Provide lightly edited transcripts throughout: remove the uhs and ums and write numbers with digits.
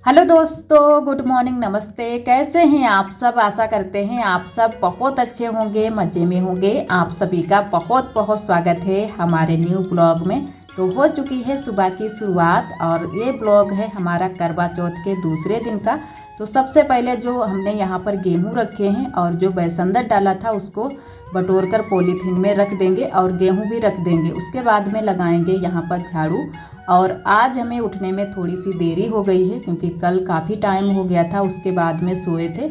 Hello दोस्तों, good morning, नमस्ते। कैसे हैं आप सब? आशा करते हैं आप सब बहुत अच्छे होंगे, मज़े में होंगे। आप सभी का बहुत बहुत स्वागत है हमारे न्यू ब्लॉग में। तो हो चुकी है सुबह की शुरुआत और ये ब्लॉग है हमारा करवा चौथ के दूसरे दिन का। तो सबसे पहले जो हमने यहाँ पर गेहूँ रखे हैं और जो बेसंदर डाला था उसको बटोर कर पॉलीथीन में रख देंगे और गेहूँ भी रख देंगे। उसके बाद में लगाएंगे यहाँ पर झाड़ू। और आज हमें उठने में थोड़ी सी देरी हो गई है क्योंकि कल काफ़ी टाइम हो गया था, उसके बाद में सोए थे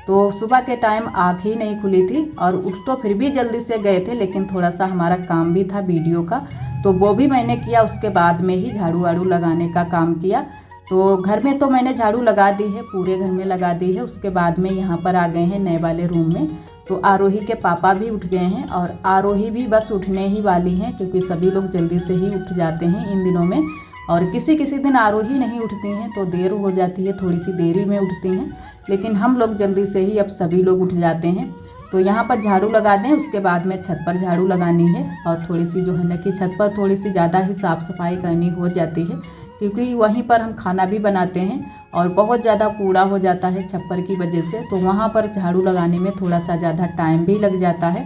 तो सुबह के टाइम आँख ही नहीं खुली थी। और उठ तो फिर भी जल्दी से गए थे, लेकिन थोड़ा सा हमारा काम भी था वीडियो का, तो वो भी मैंने किया। उसके बाद में ही झाड़ू वाड़ू लगाने का काम किया। तो घर में तो मैंने झाड़ू लगा दी है, पूरे घर में लगा दी है। उसके बाद में यहाँ पर आ गए हैं नए वाले रूम में। तो आरोही के पापा भी उठ गए हैं और आरोही भी बस उठने ही वाली हैं क्योंकि सभी लोग जल्दी से ही उठ जाते हैं इन दिनों में। और किसी किसी दिन आरोही नहीं उठती हैं तो देर हो जाती है, थोड़ी सी देरी में उठती हैं, लेकिन हम लोग जल्दी से ही अब सभी लोग उठ जाते हैं। तो यहाँ पर झाड़ू लगा दें, उसके बाद में छत पर झाड़ू लगानी है और थोड़ी सी जो है ना कि छत पर थोड़ी सी ज़्यादा ही साफ़ सफाई करनी हो जाती है क्योंकि वहीं पर हम खाना भी बनाते हैं और बहुत ज़्यादा कूड़ा हो जाता है छप्पर की वजह से। तो वहाँ पर झाड़ू लगाने में थोड़ा सा ज़्यादा टाइम भी लग जाता है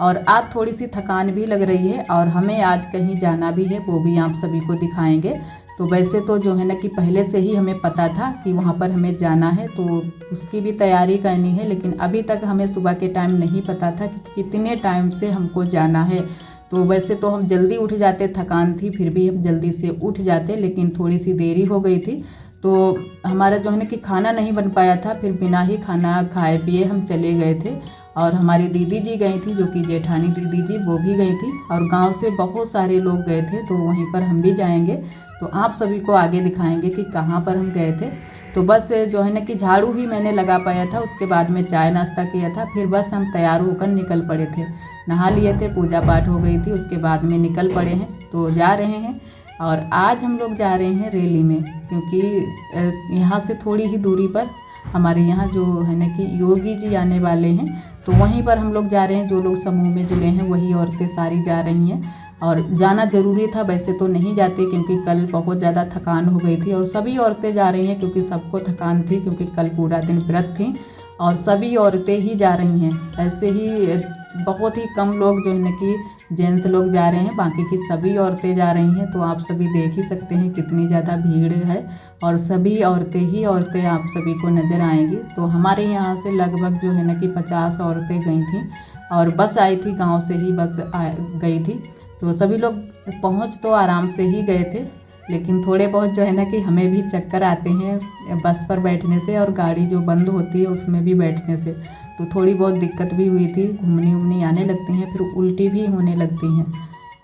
और आज थोड़ी सी थकान भी लग रही है और हमें आज कहीं जाना भी है, वो भी आप सभी को दिखाएंगे। तो वैसे तो जो है ना कि पहले से ही हमें पता था कि वहाँ पर हमें जाना है, तो उसकी भी तैयारी करनी है, लेकिन अभी तक हमें सुबह के टाइम नहीं पता था कि कितने टाइम से हमको जाना है। तो वैसे तो हम जल्दी उठ जाते, थकान थी फिर भी हम जल्दी से उठ जाते, लेकिन थोड़ी सी देरी हो गई थी। तो हमारा जो है ना कि खाना नहीं बन पाया था, फिर बिना ही खाना खाए पिए हम चले गए थे। और हमारी दीदी जी गई थी, जो कि जेठानी दीदी जी, वो भी गई थी और गांव से बहुत सारे लोग गए थे। तो वहीं पर हम भी जाएंगे, तो आप सभी को आगे दिखाएंगे कि कहाँ पर हम गए थे। तो बस जो है ना कि झाड़ू ही मैंने लगा पाया था, उसके बाद में चाय नाश्ता किया था, फिर बस हम तैयार होकर निकल पड़े थे। नहा लिए थे, पूजा पाठ हो गई थी, उसके बाद में निकल पड़े हैं। तो जा रहे हैं और आज हम लोग जा रहे हैं रैली में क्योंकि यहाँ से थोड़ी ही दूरी पर हमारे यहाँ जो है ना कि योगी जी आने वाले हैं, तो वहीं पर हम लोग जा रहे हैं। जो लोग समूह में जुड़े हैं वही औरतें सारी जा रही हैं और जाना ज़रूरी था, वैसे तो नहीं जाते क्योंकि कल बहुत ज़्यादा थकान हो गई थी। और सभी औरतें जा रही हैं क्योंकि सबको थकान थी, क्योंकि कल पूरा दिन व्रत थी और सभी औरतें ही जा रही हैं। ऐसे ही बहुत ही कम लोग जो है ना कि जेंट्स लोग जा रहे हैं, बाकी की सभी औरतें जा रही हैं। तो आप सभी देख ही सकते हैं कितनी ज़्यादा भीड़ है और सभी औरतें ही औरतें आप सभी को नज़र आएंगी। तो हमारे यहाँ से लगभग जो है ना कि 50 औरतें गई थीं और बस आई थी, गांव से ही बस गई थी। तो सभी लोग पहुँच तो आराम से ही गए थे, लेकिन थोड़े बहुत जो है ना कि हमें भी चक्कर आते हैं बस पर बैठने से और गाड़ी जो बंद होती है उसमें भी बैठने से। तो थोड़ी बहुत दिक्कत भी हुई थी, घूमनी उमनी आने लगती हैं, फिर उल्टी भी होने लगती हैं।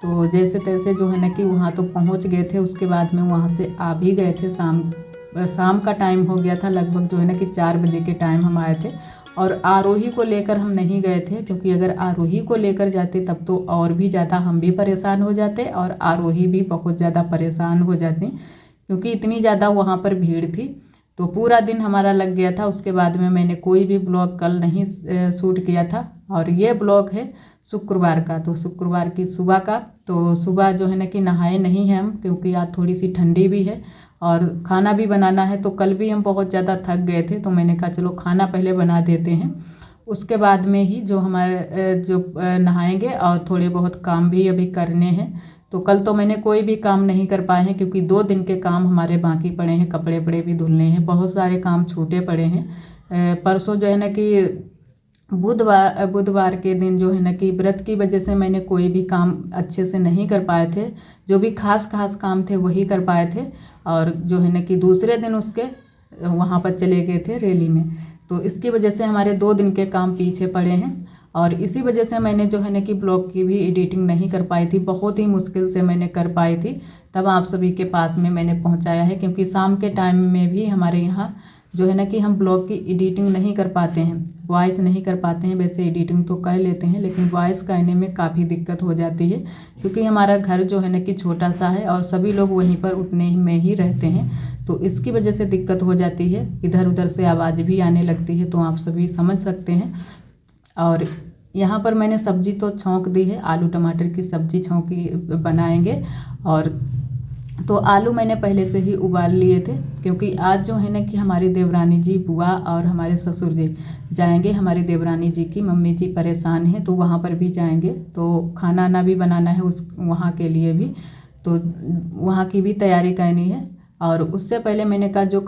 तो जैसे तैसे जो है ना कि वहाँ तो पहुँच गए थे, उसके बाद में वहाँ से आ भी गए थे। शाम का टाइम हो गया था, लगभग जो है ना कि 4 बजे के टाइम हम आए थे। और आरोही को लेकर हम नहीं गए थे क्योंकि अगर आरोही को लेकर जाते तब तो और भी ज़्यादा हम भी परेशान हो जाते और आरोही भी बहुत ज़्यादा परेशान हो जाती क्योंकि इतनी ज़्यादा वहाँ पर भीड़ थी। तो पूरा दिन हमारा लग गया था। उसके बाद में मैंने कोई भी ब्लॉग कल नहीं शूट किया था और ये ब्लॉग है शुक्रवार का, तो शुक्रवार की सुबह का। तो सुबह जो है ना कि नहाए नहीं हैं हम क्योंकि आज थोड़ी सी ठंडी भी है और खाना भी बनाना है। तो कल भी हम बहुत ज़्यादा थक गए थे, तो मैंने कहा चलो खाना पहले बना देते हैं, उसके बाद में ही जो हमारे नहाएंगे और थोड़े बहुत काम भी अभी करने हैं। तो कल तो मैंने कोई भी काम नहीं कर पाए हैं क्योंकि 2 दिन के काम हमारे बाकी पड़े हैं, कपड़े वपड़े भी धुलने हैं, बहुत सारे काम छूटे पड़े हैं। परसों जो है ना कि बुधवार के दिन जो है ना कि व्रत की वजह से मैंने कोई भी काम अच्छे से नहीं कर पाए थे, जो भी खास काम थे वही कर पाए थे। और जो है ना कि दूसरे दिन उसके वहाँ पर चले गए थे रैली में, तो इसकी वजह से हमारे 2 दिन के काम पीछे पड़े हैं। और इसी वजह से मैंने जो है ना कि ब्लॉग की भी एडिटिंग नहीं कर पाई थी, बहुत ही मुश्किल से मैंने कर पाई थी, तब आप सभी के पास में मैंने पहुंचाया है। क्योंकि शाम के टाइम में भी हमारे यहाँ जो है ना कि हम ब्लॉग की एडिटिंग नहीं कर पाते हैं, वॉइस नहीं कर पाते हैं। वैसे एडिटिंग तो कर लेते हैं लेकिन वॉइस करने में काफ़ी दिक्कत हो जाती है क्योंकि हमारा घर जो है ना कि छोटा सा है और सभी लोग वहीं पर उतने ही में ही रहते हैं। तो इसकी वजह से दिक्कत हो जाती है, इधर उधर से आवाज़ भी आने लगती है, तो आप सभी समझ सकते हैं। और यहाँ पर मैंने सब्जी तो छौंक दी है, आलू टमाटर की सब्जी छौंकी बनाएंगे। और तो आलू मैंने पहले से ही उबाल लिए थे, क्योंकि आज जो है ना कि हमारी देवरानी जी, बुआ और हमारे ससुर जी जाएंगे। हमारी देवरानी जी की मम्मी जी परेशान हैं, तो वहाँ पर भी जाएंगे, तो खाना ना भी बनाना है उस वहाँ के लिए भी, तो वहाँ की भी तैयारी करनी है। और उससे पहले मैंने कहा जो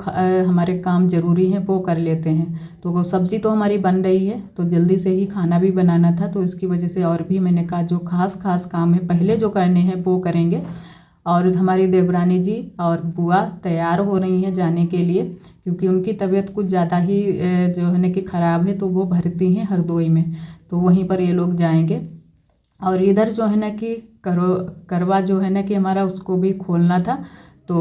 हमारे काम ज़रूरी हैं वो कर लेते हैं। तो वो सब्ज़ी तो हमारी बन रही है, तो जल्दी से ही खाना भी बनाना था, तो इसकी वजह से और भी मैंने कहा जो खास काम है पहले जो करने हैं वो करेंगे। और हमारी देवरानी जी और बुआ तैयार हो रही हैं जाने के लिए, क्योंकि उनकी तबीयत कुछ ज़्यादा ही जो है ना कि ख़राब है, तो वो भर्ती हैं हरदोई में, तो वहीं पर ये लोग जाएंगे। और इधर जो है ना कि करवा जो है ना कि हमारा उसको भी खोलना था, तो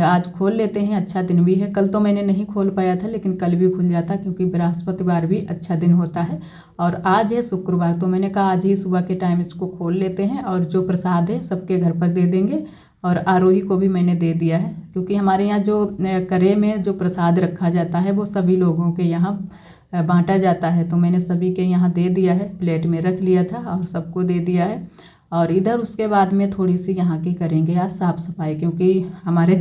आज खोल लेते हैं, अच्छा दिन भी है। कल तो मैंने नहीं खोल पाया था, लेकिन कल भी खुल जाता, क्योंकि बृहस्पतिवार भी अच्छा दिन होता है। और आज है शुक्रवार, तो मैंने कहा आज ही सुबह के टाइम इसको खोल लेते हैं, और जो प्रसाद है सबके घर पर दे देंगे। और आरोही को भी मैंने दे दिया है, क्योंकि हमारे यहाँ जो करे में जो प्रसाद रखा जाता है वो सभी लोगों के यहाँ बांटा जाता है, तो मैंने सभी के यहाँ दे दिया है, प्लेट में रख लिया था और सबको दे दिया है। और इधर उसके बाद में थोड़ी सी यहाँ की करेंगे आज साफ़ सफाई, क्योंकि हमारे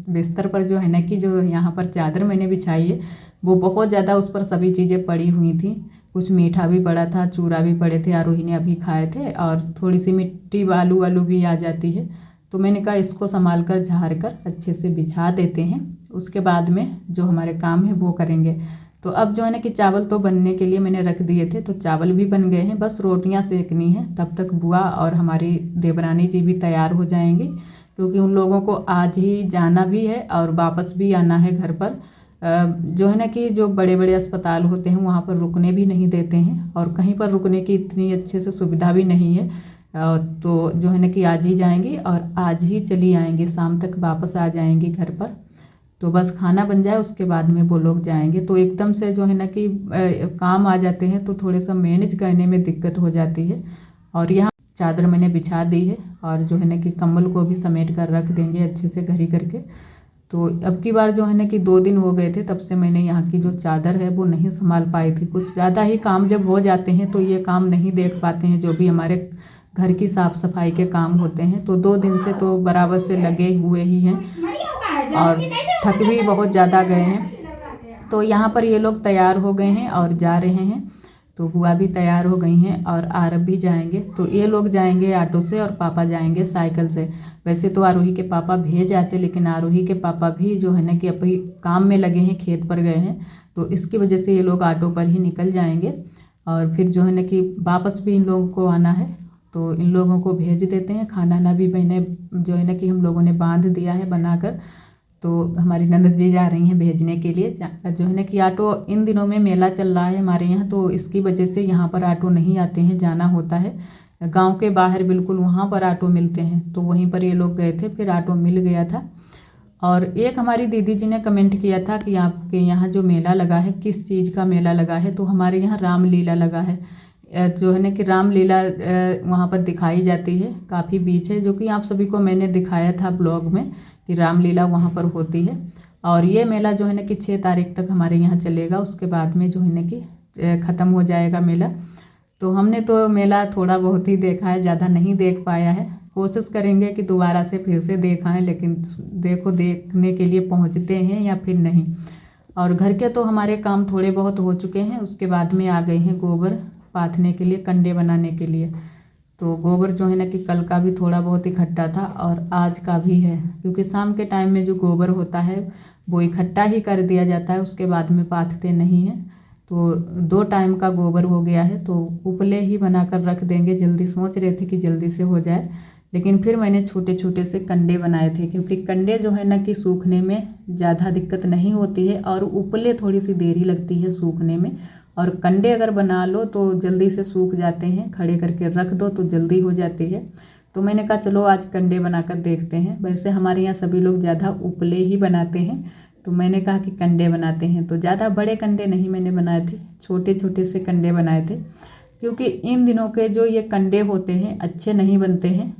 बिस्तर पर जो है ना कि जो यहाँ पर चादर मैंने बिछाई है वो बहुत ज़्यादा, उस पर सभी चीज़ें पड़ी हुई थी। कुछ मीठा भी पड़ा था, चूरा भी पड़े थे, आरोही ने अभी खाए थे, और थोड़ी सी मिट्टी बालू वालू भी आ जाती है, तो मैंने कहा इसको संभाल कर झाड़ कर अच्छे से बिछा देते हैं, उसके बाद में जो हमारे काम है वो करेंगे। तो अब जो है ना कि चावल तो बनने के लिए मैंने रख दिए थे, तो चावल भी बन गए हैं, बस रोटियां सेकनी है। तब तक बुआ और हमारी देवरानी जी भी तैयार हो जाएंगी, क्योंकि उन लोगों को आज ही जाना भी है और वापस भी आना है घर पर। जो है ना कि जो बड़े बड़े अस्पताल होते हैं वहाँ पर रुकने भी नहीं देते हैं, और कहीं पर रुकने की इतनी अच्छे से सुविधा भी नहीं है। तो जो है ना कि आज ही जाएंगी और आज ही चली आएंगी, शाम तक वापस आ जाएंगी घर पर। तो बस खाना बन जाए उसके बाद में वो लोग जाएंगे, तो एकदम से जो है ना कि काम आ जाते हैं, तो थोड़े सा मैनेज करने में दिक्कत हो जाती है। और यहाँ चादर मैंने बिछा दी है, और जो है ना कि कंबल को भी समेट कर रख देंगे अच्छे से घड़ी करके। तो अब की बार जो है ना कि 2 दिन हो गए थे तब से मैंने यहाँ की जो चादर है वो नहीं संभाल पाई थी। कुछ ज़्यादा ही काम जब हो जाते हैं तो ये काम नहीं देख पाते हैं, जो भी हमारे घर की साफ़ सफाई के काम होते हैं। तो 2 दिन से तो बराबर से लगे हुए ही हैं, और थक भी बहुत ज़्यादा गए हैं। तो यहाँ पर ये लोग तैयार हो गए हैं और जा रहे हैं, तो बुआ भी तैयार हो गई हैं और आरब भी जाएंगे। तो ये लोग जाएंगे ऑटो से और पापा जाएंगे साइकिल से। वैसे तो आरोही के पापा भेज आते, लेकिन आरोही के पापा भी जो है ना कि अभी काम में लगे हैं, खेत पर गए हैं, तो इसकी वजह से ये लोग ऑटो पर ही निकल जाएंगे। और फिर जो है ना कि वापस भी इन लोगों को आना है, तो इन लोगों को भेज देते हैं। खाना ना भी मैंने जो है ना कि हम लोगों ने बांध दिया है बनाकर, तो हमारी नंद जी जा रही हैं भेजने के लिए। जो है ना कि ऑटो इन दिनों में मेला चल रहा है हमारे यहाँ, तो इसकी वजह से यहाँ पर ऑटो नहीं आते हैं, जाना होता है गांव के बाहर, बिल्कुल वहाँ पर ऑटो मिलते हैं, तो वहीं पर ये लोग गए थे, फिर ऑटो मिल गया था। और एक हमारी दीदी जी ने कमेंट किया था कि आपके यहाँ जो मेला लगा है किस चीज़ का मेला लगा है, तो हमारे यहाँ रामलीला लगा है। जो है ना कि रामलीला वहाँ पर दिखाई जाती है, काफ़ी बीच है, जो कि आप सभी को मैंने दिखाया था ब्लॉग में कि रामलीला वहाँ पर होती है। और ये मेला जो है ना कि 6 तारीख तक हमारे यहाँ चलेगा, उसके बाद में जो है ना कि ख़त्म हो जाएगा मेला। तो हमने तो मेला थोड़ा बहुत ही देखा है, ज़्यादा नहीं देख पाया है। कोशिश करेंगे कि दोबारा से फिर से देखाएं, लेकिन देखो देखने के लिए पहुँचते हैं या फिर नहीं। और घर के तो हमारे काम थोड़े बहुत हो चुके हैं, उसके बाद में आ गए हैं गोबर पाथने के लिए, कंडे बनाने के लिए। तो गोबर जो है ना कि कल का भी थोड़ा बहुत इकट्ठा था और आज का भी है, क्योंकि शाम के टाइम में जो गोबर होता है वो इकट्ठा ही कर दिया जाता है, उसके बाद में पाथते नहीं हैं। तो 2 टाइम का गोबर हो गया है, तो उपले ही बनाकर रख देंगे। जल्दी सोच रहे थे कि जल्दी से हो जाए, लेकिन फिर मैंने छोटे छोटे से कंडे बनाए थे, क्योंकि कंडे जो है ना कि सूखने में ज़्यादा दिक्कत नहीं होती है, और उपले थोड़ी सी देरी लगती है सूखने में। और कंडे अगर बना लो तो जल्दी से सूख जाते हैं, खड़े करके रख दो तो जल्दी हो जाती है। तो मैंने कहा चलो आज कंडे बनाकर देखते हैं। वैसे हमारे यहाँ सभी लोग ज़्यादा उपले ही बनाते हैं, तो मैंने कहा कि कंडे बनाते हैं। तो ज़्यादा बड़े कंडे नहीं मैंने बनाए थे, छोटे छोटे से कंडे बनाए थे, क्योंकि इन दिनों के जो ये कंडे होते हैं अच्छे नहीं बनते हैं,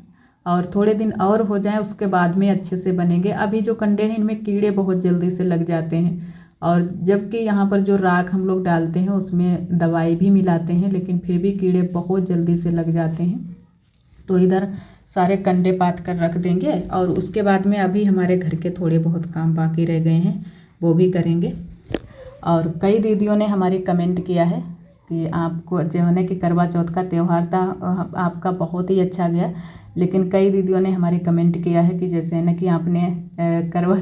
और थोड़े दिन और हो जाएं उसके बाद में अच्छे से बनेंगे। अभी जो कंडे हैं इनमें कीड़े बहुत जल्दी से लग जाते हैं, और जबकि यहाँ पर जो राख हम लोग डालते हैं उसमें दवाई भी मिलाते हैं, लेकिन फिर भी कीड़े बहुत जल्दी से लग जाते हैं। तो इधर सारे कंडे पात कर रख देंगे और उसके बाद में अभी हमारे घर के थोड़े बहुत काम बाकी रह गए हैं, वो भी करेंगे। और कई दीदियों ने हमारी कमेंट किया है कि आपको जो है ना कि करवा चौथ का त्यौहार था आपका बहुत ही अच्छा गया, लेकिन कई दीदियों ने हमारी कमेंट किया है कि जैसे है ना कि आपने करवा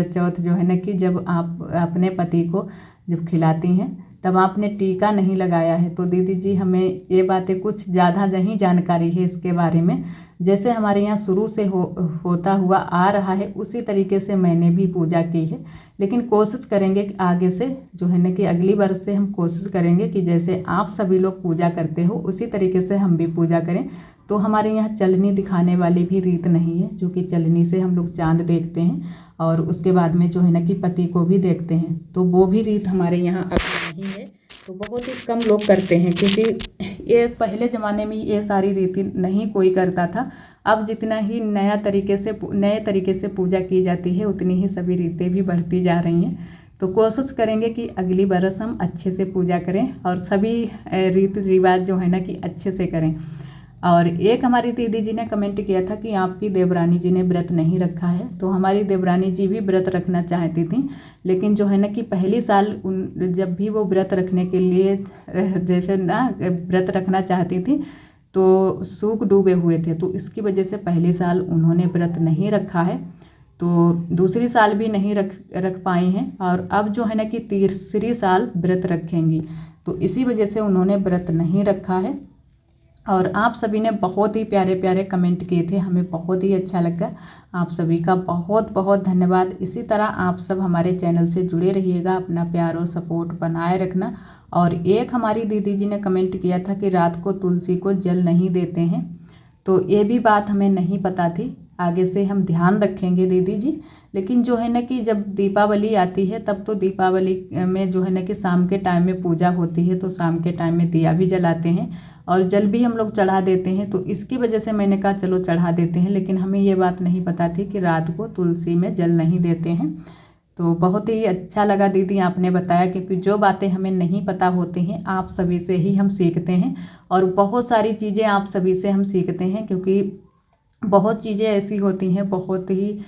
चौथ जो है ना कि जब आप अपने पति को जब खिलाती हैं तब आपने टीका नहीं लगाया है। तो दीदी जी हमें ये बातें कुछ ज़्यादा नहीं जानकारी है इसके बारे में। जैसे हमारे यहाँ शुरू से होता हुआ आ रहा है उसी तरीके से मैंने भी पूजा की है, लेकिन कोशिश करेंगे कि आगे से जो है ना कि अगली वर्ष से हम कोशिश करेंगे कि जैसे आप सभी लोग पूजा करते हो उसी तरीके से हम भी पूजा करें। तो हमारे यहाँ चलनी दिखाने वाली भी रीत नहीं है, जो कि चलनी से हम लोग चाँद देखते हैं और उसके बाद में जो है ना कि पति को भी देखते हैं, तो वो भी रीत हमारे यहाँ अभी नहीं है। तो बहुत ही कम लोग करते हैं, क्योंकि ये पहले ज़माने में ये सारी रीति नहीं कोई करता था। अब जितना ही नए तरीके से पूजा की जाती है उतनी ही सभी रीतें भी बढ़ती जा रही हैं। तो कोशिश करेंगे कि अगली बरस हम अच्छे से पूजा करें और सभी रीति रिवाज जो है ना कि अच्छे से करें। और एक हमारी दीदी जी ने कमेंट किया था कि आपकी देवरानी जी ने व्रत नहीं रखा है। तो हमारी देवरानी जी भी व्रत रखना चाहती थी, लेकिन जो है ना कि पहली साल जब भी वो व्रत रखने के लिए जैसे ना व्रत रखना चाहती थी तो सूख डूबे हुए थे, तो इसकी वजह से पहली साल उन्होंने व्रत नहीं रखा है। तो दूसरी साल भी नहीं रख पाई हैं और अब जो है ना कि तीसरी साल व्रत रखेंगी, तो इसी वजह से उन्होंने व्रत नहीं रखा है। और आप सभी ने बहुत ही प्यारे प्यारे कमेंट किए थे, हमें बहुत ही अच्छा लगा। आप सभी का बहुत बहुत धन्यवाद। इसी तरह आप सब हमारे चैनल से जुड़े रहिएगा, अपना प्यार और सपोर्ट बनाए रखना। और एक हमारी दीदी जी ने कमेंट किया था कि रात को तुलसी को जल नहीं देते हैं, तो ये भी बात हमें नहीं पता थी। आगे से हम ध्यान रखेंगे दीदी जी। लेकिन जो है ना कि जब दीपावली आती है तब तो दीपावली में जो है ना कि शाम के टाइम में पूजा होती है, तो शाम के टाइम में दिया भी जलाते हैं और जल भी हम लोग चढ़ा देते हैं। तो इसकी वजह से मैंने कहा चलो चढ़ा देते हैं, लेकिन हमें ये बात नहीं पता थी कि रात को तुलसी में जल नहीं देते हैं। तो बहुत ही अच्छा लगा दीदी आपने बताया, क्योंकि जो बातें हमें नहीं पता होती हैं आप सभी से ही हम सीखते हैं और बहुत सारी चीज़ें आप सभी से हम सीखते हैं, क्योंकि बहुत चीज़ें ऐसी होती हैं, बहुत ही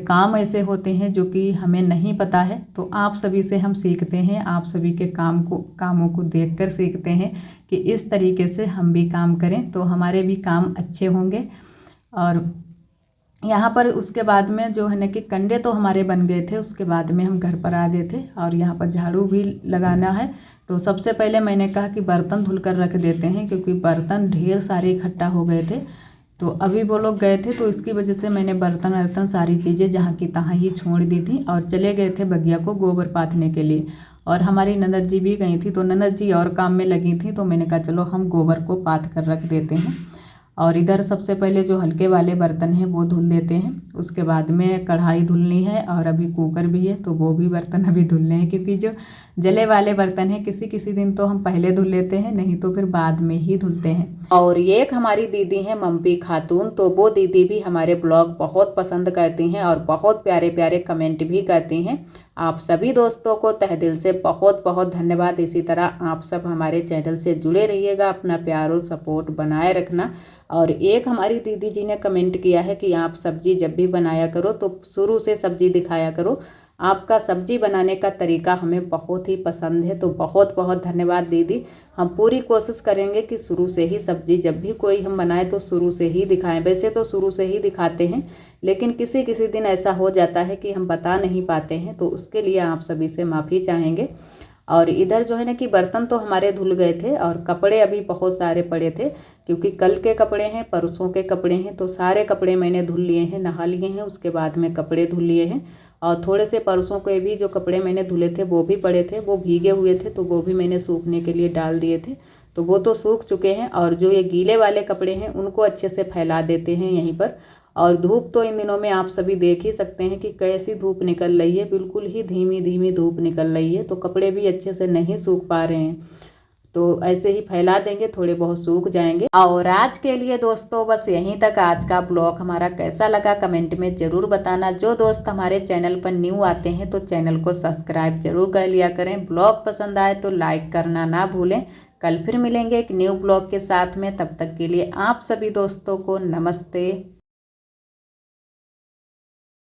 काम ऐसे होते हैं जो कि हमें नहीं पता है। तो आप सभी से हम सीखते हैं, आप सभी के कामों को देखकर सीखते हैं कि इस तरीके से हम भी काम करें तो हमारे भी काम अच्छे होंगे। और यहाँ पर उसके बाद में जो है ना कि कंडे तो हमारे बन गए थे, उसके बाद में हम घर पर आ गए थे और यहाँ पर झाड़ू भी लगाना है। तो सबसे पहले मैंने कहा कि बर्तन धुल कर रख देते हैं, क्योंकि बर्तन ढेर सारे इकट्ठा हो गए थे। तो अभी वो लोग गए थे तो इसकी वजह से मैंने बर्तन सारी चीज़ें जहाँ की तहाँ ही छोड़ दी थी और चले गए थे बगिया को गोबर पाथने के लिए। और हमारी ननद जी भी गई थी, तो ननद जी और काम में लगी थी, तो मैंने कहा चलो हम गोबर को पाथ कर रख देते हैं। और इधर सबसे पहले जो हल्के वाले बर्तन हैं वो धुल देते हैं, उसके बाद में कढ़ाई धुलनी है और अभी कुकर भी है तो वो भी बर्तन अभी धुलने हैं, क्योंकि जो जले वाले बर्तन हैं किसी किसी दिन तो हम पहले धुल लेते हैं, नहीं तो फिर बाद में ही धुलते हैं। और ये एक हमारी दीदी हैं मम्पी खातून, तो वो दीदी भी हमारे ब्लॉग बहुत पसंद करती हैं और बहुत प्यारे प्यारे कमेंट भी करती हैं। आप सभी दोस्तों को तहे दिल से बहुत बहुत धन्यवाद। इसी तरह आप सब हमारे चैनल से जुड़े रहिएगा, अपना प्यार और सपोर्ट बनाए रखना। और एक हमारी दीदी जी ने कमेंट किया है कि आप सब्जी जब भी बनाया करो तो शुरू से सब्जी दिखाया करो, आपका सब्जी बनाने का तरीका हमें बहुत ही पसंद है। तो बहुत बहुत धन्यवाद दीदी। हम पूरी कोशिश करेंगे कि शुरू से ही सब्जी जब भी कोई हम बनाए तो शुरू से ही दिखाएं। वैसे तो शुरू से ही दिखाते हैं, लेकिन किसी किसी दिन ऐसा हो जाता है कि हम बता नहीं पाते हैं, तो उसके लिए आप सभी से माफ़ी चाहेंगे। और इधर जो है ना कि बर्तन तो हमारे धुल गए थे और कपड़े अभी बहुत सारे पड़े थे, क्योंकि कल के कपड़े हैं, परसों के कपड़े हैं, तो सारे कपड़े मैंने धुल लिए हैं, नहा लिए हैं, उसके बाद में कपड़े धुल लिए हैं। और थोड़े से परसों के भी जो कपड़े मैंने धुले थे वो भी पड़े थे, वो भीगे हुए थे, तो वो भी मैंने सूखने के लिए डाल दिए थे, तो वो तो सूख चुके हैं। और जो ये गीले वाले कपड़े हैं उनको अच्छे से फैला देते हैं यहीं पर। और धूप तो इन दिनों में आप सभी देख ही सकते हैं कि कैसी धूप निकल रही है, बिल्कुल ही धीमी धीमी धूप निकल रही है, तो कपड़े भी अच्छे से नहीं सूख पा रहे हैं। तो ऐसे ही फैला देंगे, थोड़े बहुत सूख जाएंगे। और आज के लिए दोस्तों बस यहीं तक। आज का ब्लॉग हमारा कैसा लगा कमेंट में ज़रूर बताना। जो दोस्त हमारे चैनल पर न्यू आते हैं तो चैनल को सब्सक्राइब जरूर कर लिया करें। ब्लॉग पसंद आए तो लाइक करना ना भूलें, कल फिर मिलेंगे एक न्यू ब्लॉग के साथ में। तब तक के लिए आप सभी दोस्तों को नमस्ते।